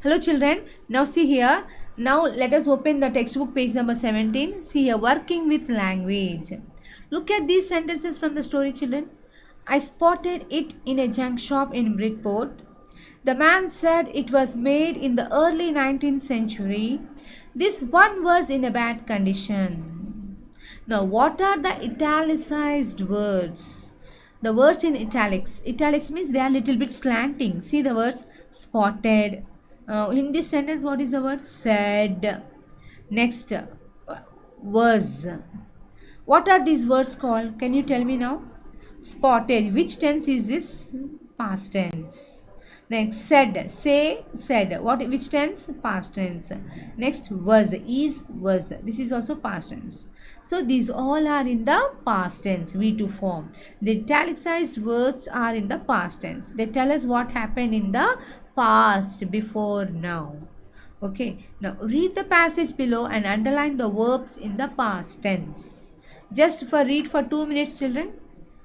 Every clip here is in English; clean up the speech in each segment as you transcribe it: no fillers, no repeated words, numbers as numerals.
Hello children, now see here. Now let us open the textbook page number 17. See here, working with language. Look at these sentences from the story, children. I spotted it in a junk shop in Bridport. The man said it was made in the early 19th century. This one was in a bad condition. Now what are the italicized words? The words in italics. Italics means they are little bit slanting. See the words spotted. In this sentence, what is the word? Said. Next, was. What are these words called? Can you tell me now? Spotted. Which tense is this? Past tense. Next, said. Say, said. What? Which tense? Past tense. Next, was. Is, was. This is also past tense. So these all are in the past tense, V2 form. The italicized words are in the past tense. They tell us what happened in the past, before, now. Okay, now read the passage below and underline the verbs in the past tense. Just read for 2 minutes, children.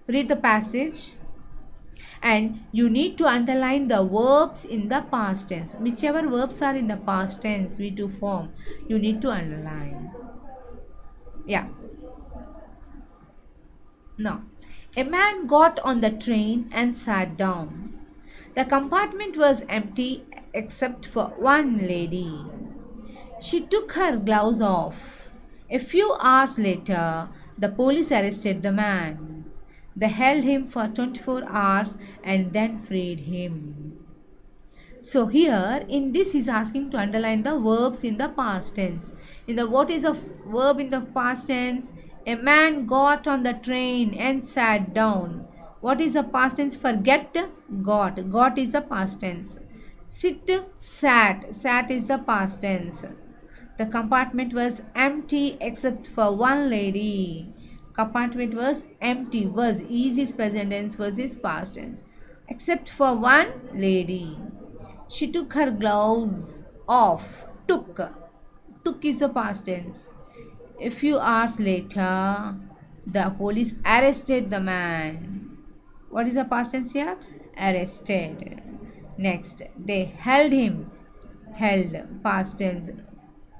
Read the passage and you need to underline the verbs in the past tense. Whichever verbs are in the past tense, V2 form, you need to underline. Yeah. Now, a man got on the train and sat down. The compartment was empty except for one lady. She took her gloves off. A few hours later, the police arrested the man. They held him for 24 hours and then freed him. So here in this is asking to underline the verbs in the past tense. What is a verb in the past tense? A man got on the train and sat down. What is the past tense for get? Got. Got is the past tense. Sit, sat. Sat is the past tense. The compartment was empty except for one lady. Compartment was empty. Was is his present tense, was his past tense. Except for one lady. She took her gloves off. Took. Took is the past tense. A few hours later, the police arrested the man. What is the past tense here? Arrested. Next, they held him. Held, past tense,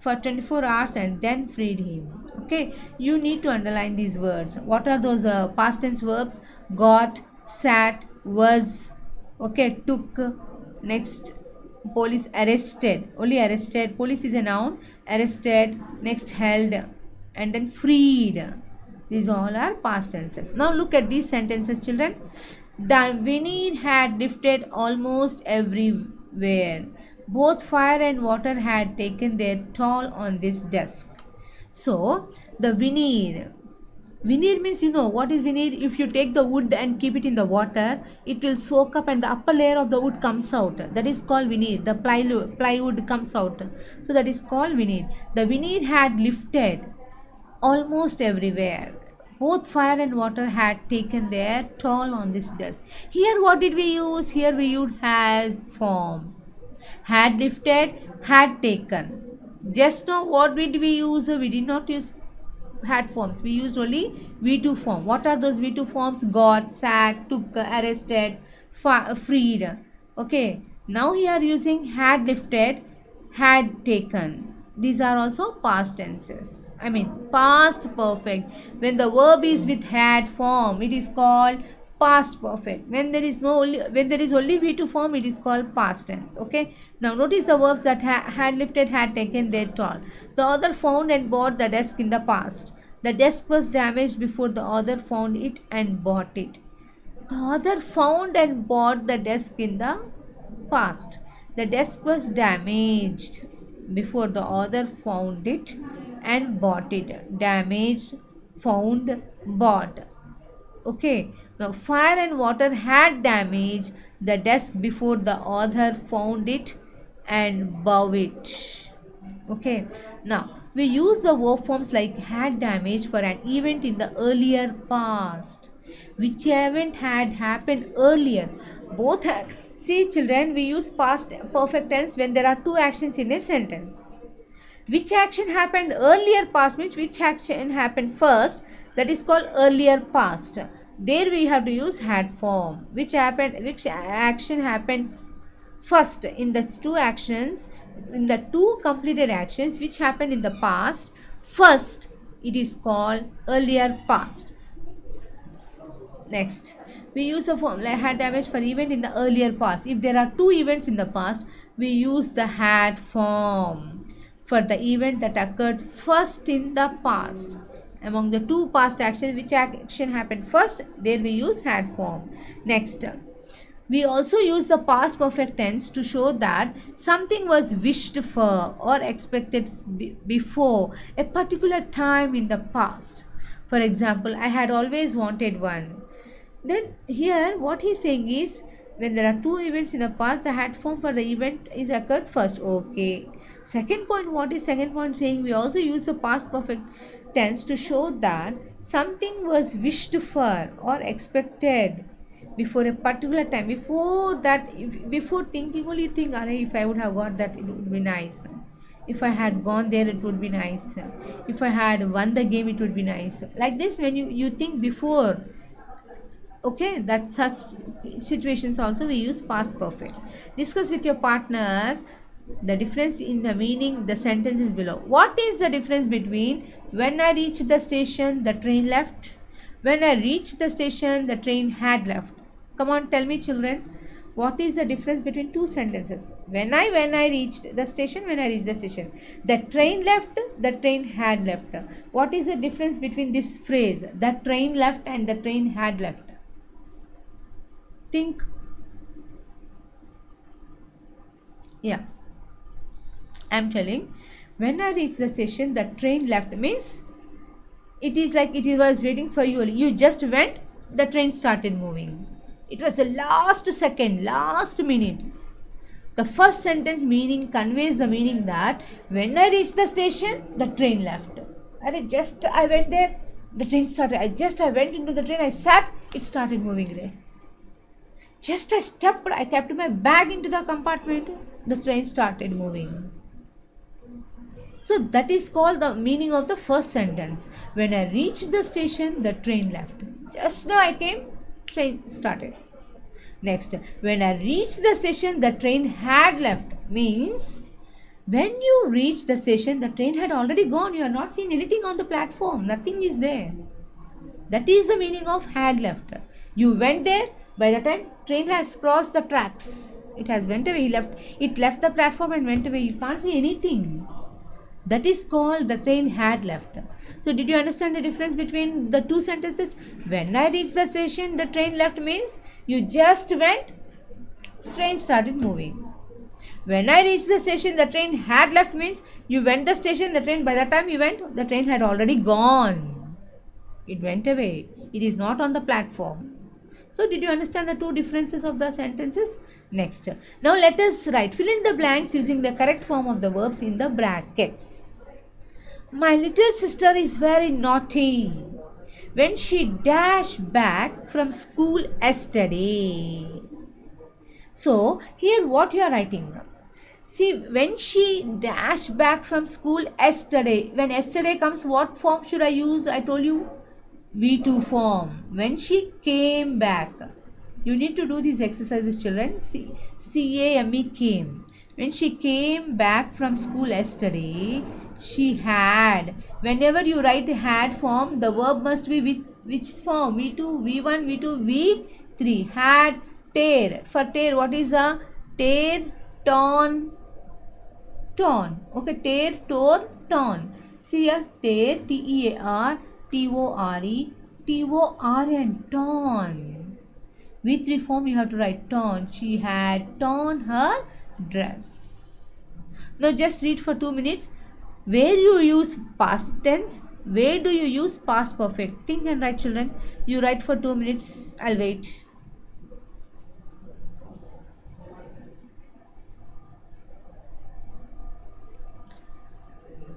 for 24 hours and then freed him. Okay, you need to underline these words. What are those past tense verbs? Got, sat, was. Okay, took. Next, police arrested. Only arrested. Police is a noun. Arrested. Next, held. And then freed. These all are past tenses. Now look at these sentences, children. The wind had lifted almost everywhere. Both fire and water had taken their toll on this desk. So the veneer. Veneer means, you know what is veneer? If you take the wood and keep it in the water, it will soak up and the upper layer of the wood comes out. That is called veneer. The plywood comes out. So that is called veneer. The veneer had lifted almost everywhere. Both fire and water had taken their toll on this desk. Here what did we use? Here we used had forms. Had lifted, had taken. Just now what did we use? We did not use had forms. We used only V2 form. What are those V2 forms? Got, sat, took, arrested, freed. Okay. Now we are using had lifted, had taken. These are also past tenses. I mean past perfect. When the verb is with had form, it is called past perfect. When there is only V2 form, it is called past tense. Okay. Now notice the verbs that had lifted, had taken their toll. The author found and bought the desk in the past. The desk was damaged before the author found it and bought it. The author found and bought the desk in the past. The desk was damaged before the author found it and bought it. Damaged, found, bought. Okay. Now fire and water had damaged the desk before the author found it and bought it. Okay. Now we use the verb forms like had damaged for an event in the earlier past. Which event had happened earlier? Both had. See children, we use past perfect tense when there are two actions in a sentence. Which action happened earlier past means which action happened first. That is called earlier past. There we have to use had form. Which action happened first in the two actions, in the two completed actions which happened in the past, first it is called earlier past. Next, we use the form like had damage for event in the earlier past. If there are two events in the past, we use the had form for the event that occurred first in the past. Among the two past actions, which action happened first, there we use had form. Next, we also use the past perfect tense to show that something was wished for or expected before a particular time in the past. For example, I had always wanted one. Then here what he is saying is, when there are two events in the past, the had form for the event is occurred first. Okay. Second point, what is second point saying? We also use the past perfect tense to show that something was wished for or expected before a particular time. Before that, before thinking, only you think, if I would have got that, it would be nice. If I had gone there, it would be nice. If I had won the game, it would be nice. Like this, when you think before. Okay, that such situations also we use past perfect. Discuss with your partner the difference in the meaning the sentences below. What is the difference between when I reached the station, the train left? When I reached the station, the train had left. Come on, tell me, children. What is the difference between two sentences? When I reached the station, when I reached the station. The train left, the train had left. What is the difference between this phrase, the train left and the train had left? Think. Yeah, I'm telling, when I reached the station, the train left means it is like it was waiting for you. You just went, the train started moving. It was the last second, last minute. The first sentence meaning conveys the meaning that when I reached the station, the train left. I went there, the train started. I went into the train, I sat, it started moving there. Just I stepped, I kept my bag into the compartment, the train started moving. So that is called the meaning of the first sentence. When I reached the station, the train left. Just now I came, train started. Next, when I reached the station, the train had left. Means, when you reach the station, the train had already gone. You are not seeing anything on the platform. Nothing is there. That is the meaning of had left. You went there. By the time train has crossed the tracks, it has went away. It left the platform and went away. You can't see anything. That is called the train had left. So did you understand the difference between the two sentences? When I reached the station, the train left means you just went, train started moving. When I reached the station, the train had left means you went the station, the train, by the time you went, the train had already gone. It went away. It is not on the platform. So did you understand the two differences of the sentences? Next. Now let us write. Fill in the blanks using the correct form of the verbs in the brackets. My little sister is very naughty when she dashed back from school yesterday. So here what you are writing? See, when she dashed back from school yesterday. When yesterday comes, what form should I use? I told you V2 form. When she came back, you need to do these exercises, children. C-A-M-E, came. When she came back from school yesterday, she had. Whenever you write a had form, the verb must be with which form? V2, V1, V2, V3. Had, tear. For tear, what is the tear, torn, torn? Okay, tear, tore, torn. See here, tear, T-E-A-R, T-O-R-E, T-O-R and torn. V3 form you have to write torn. She had torn her dress. Now just read for 2 minutes. Where you use past tense, where do you use past perfect? Think and write, children. You write for 2 minutes. I'll wait.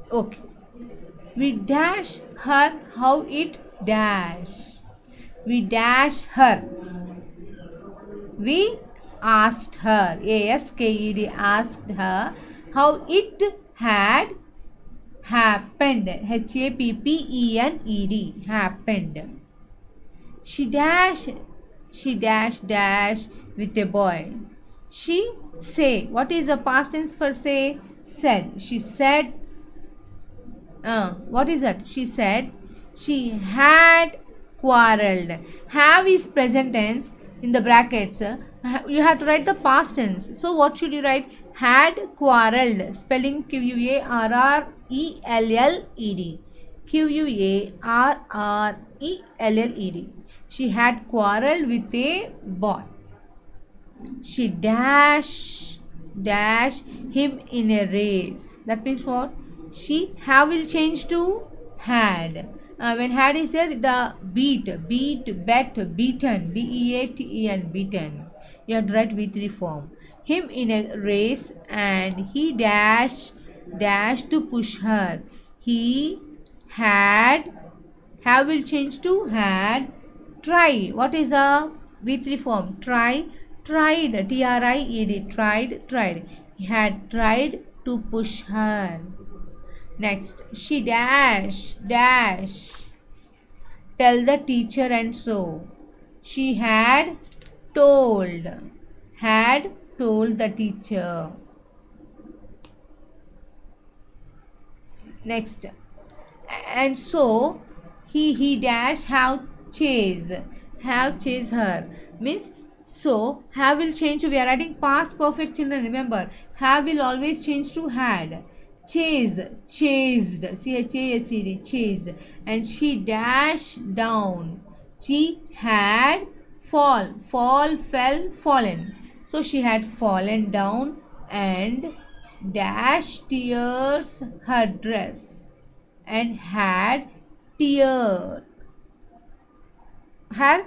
Okay. We dash her how it dash. We dash her. We asked her. A-S-K-E-D, asked her how it had happened. H-A-P-P-E-N-E-D, happened. She dash with a boy. She say. What is the past tense for say? Said. She said. What is that? She said she had quarreled. Have is present tense in the brackets. You have to write the past tense. So what should you write? Had quarreled. Spelling QUARRELLED. QUARRELLED. She had quarreled with a boy. She dash him in a race. That means what? She have will change to had. When had is there, the bet, beaten, beaten, beaten. You have to write V3 form. Him in a race, and he dash to push her. He had, have will change to had. Try. What is the V3 form? Tried, TRIED, tried. He had tried to push her. Next, she dash tell the teacher, and so. She told had told the teacher. Next, and so he dash chase her, means so have will change to, we are adding past perfect, children. Remember, have will always change to had. Chased, CHASED, chased. And she dashed down. She had fell, fallen. So she had fallen down and dashed tears her dress, and had tear her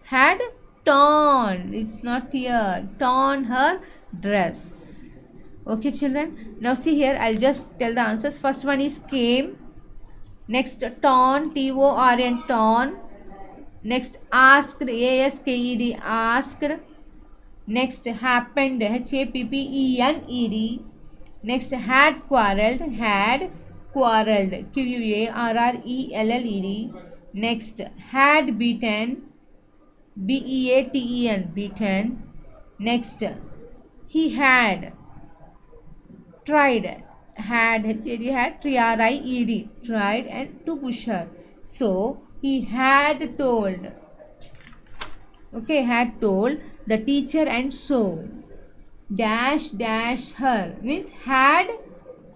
had torn, it's not tear, torn her dress. Okay, children. Now see here, I'll just tell the answers. First one is came. Next, torn, TORN, torn. Next, asked, ASKED, asked. Next, happened, HAPPENED. Next, had quarrelled, QUARRELLED. Next, had beaten, BEATEN, beaten. Next, he had tried, had TRIED, tried, and to push her. So he had told, okay, had told the teacher, and so dash her, means had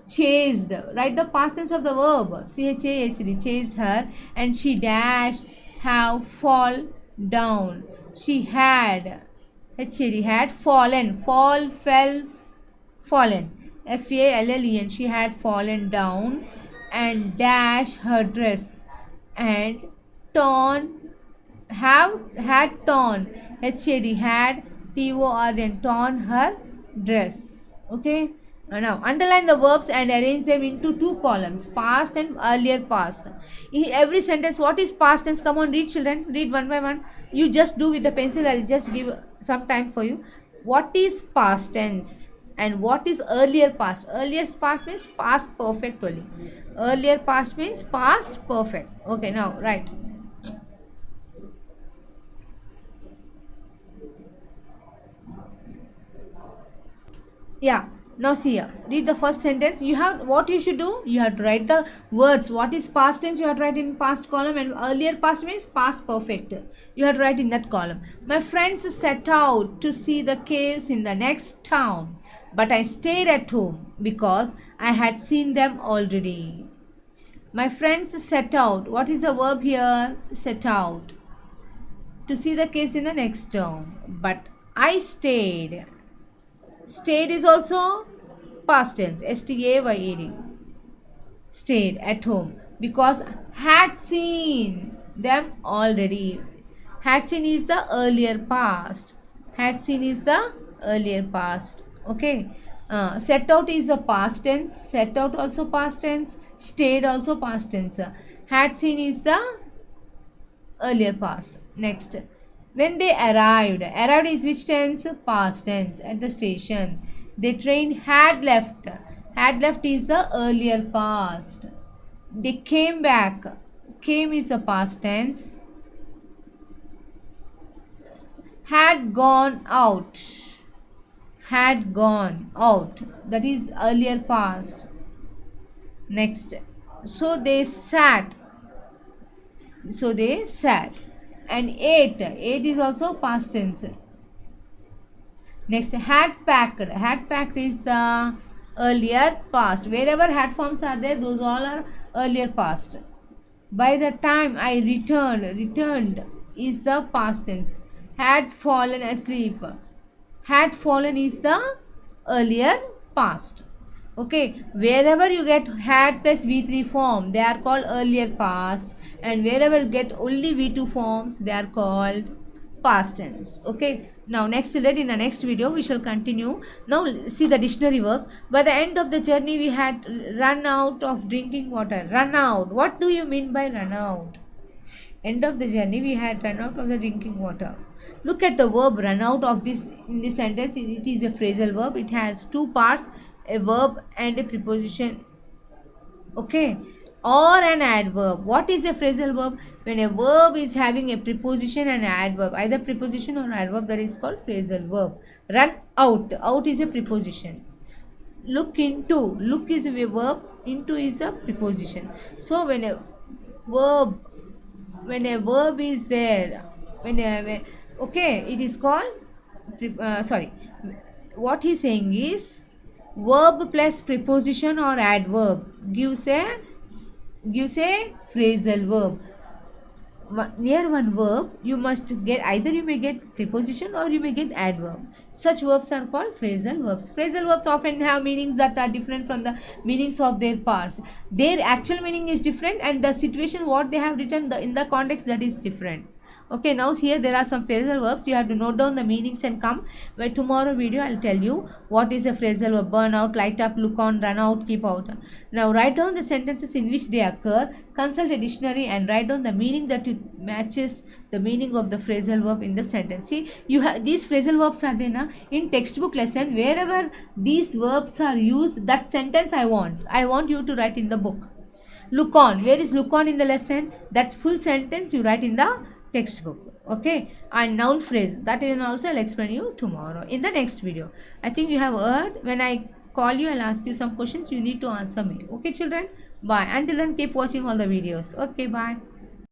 chased. Write the past tense of the verb, CHASED, chased her, and she dashed have fall down. She had had fallen, fell, fallen, FALLEN. She had fallen down and dash her dress, and torn, had torn, had TORN, torn her dress. Okay. Now underline the verbs and arrange them into two columns, past and earlier past. In every sentence, what is past tense? Come on, read, children, read one by one. You just do with the pencil. I'll just give some time for you. What is past tense and what is earlier past? Earlier past means past perfect only. Earlier past means past perfect. Okay, now right. Yeah. Now see here, read the first sentence. You have, what you should do, you have to write the words. What is past tense? You have to write in past column, and earlier past means past perfect. You have to write in that column. My friends set out to see the caves in the next town, but I stayed at home because I had seen them already. My friends set out. What is the verb here? Set out. To see the caves in the next town, but I stayed. Stayed is also past tense, STAYED. Stayed at home because had seen them already. Had seen is the earlier past. Had seen is the earlier past. Okay. Set out is the past tense. Set out also past tense. Stayed also past tense. Had seen is the earlier past. Next, when they arrived is which tense? Past tense. At the station, the train had left is the earlier past. They came back, came is the past tense. Had gone out had gone out, that is earlier past. Next, so they sat, so they sat. And ate is also past tense. Next, had packed is the earlier past. Wherever had forms are there, those all are earlier past. By the time I returned is the past tense. Had fallen asleep. Had fallen is the earlier past. Okay, wherever you get had plus V3 form, they are called earlier past, and wherever you get only V2 forms, they are called past tense. Okay, now next let in the next video we shall continue. Now see the dictionary work. By the end of the journey we had run out of drinking water. Run out, what do you mean by run out? End of the journey we had run out of the drinking water. Look at the verb run out of this in this sentence. It is a phrasal verb. It has two parts, a verb and a preposition. Okay, or an adverb. What is a phrasal verb? When a verb is having a preposition and adverb, either preposition or adverb, that is called phrasal verb. Run out, out is a preposition. Look into, look is a verb, into is the preposition. So when a verb is there, okay, it is called sorry, what he is saying is verb plus preposition or adverb gives a phrasal verb. Near one verb you must get, either you may get preposition or you may get adverb. Such verbs are called phrasal verbs. Phrasal verbs often have meanings that are different from the meanings of their parts. Their actual meaning is different, and the situation what they have written in the context, that is different. Okay, now here there are some phrasal verbs. You have to note down the meanings and come. By tomorrow video I'll tell you what is a phrasal verb. Burn out, light up, look on, run out, keep out. Now write down the sentences in which they occur. Consult a dictionary and write down the meaning that matches the meaning of the phrasal verb in the sentence. See, you have these phrasal verbs are there na? In textbook lesson. Wherever these verbs are used, that sentence I want you to write in the book. Look on, where is look on in the lesson? That full sentence you write in the textbook. Okay, and noun phrase, that is also I'll explain you tomorrow in the next video. I think you have heard. When I call you, I'll ask you some questions, you need to answer me. Okay children, bye. Until then, keep watching all the videos. Okay, bye.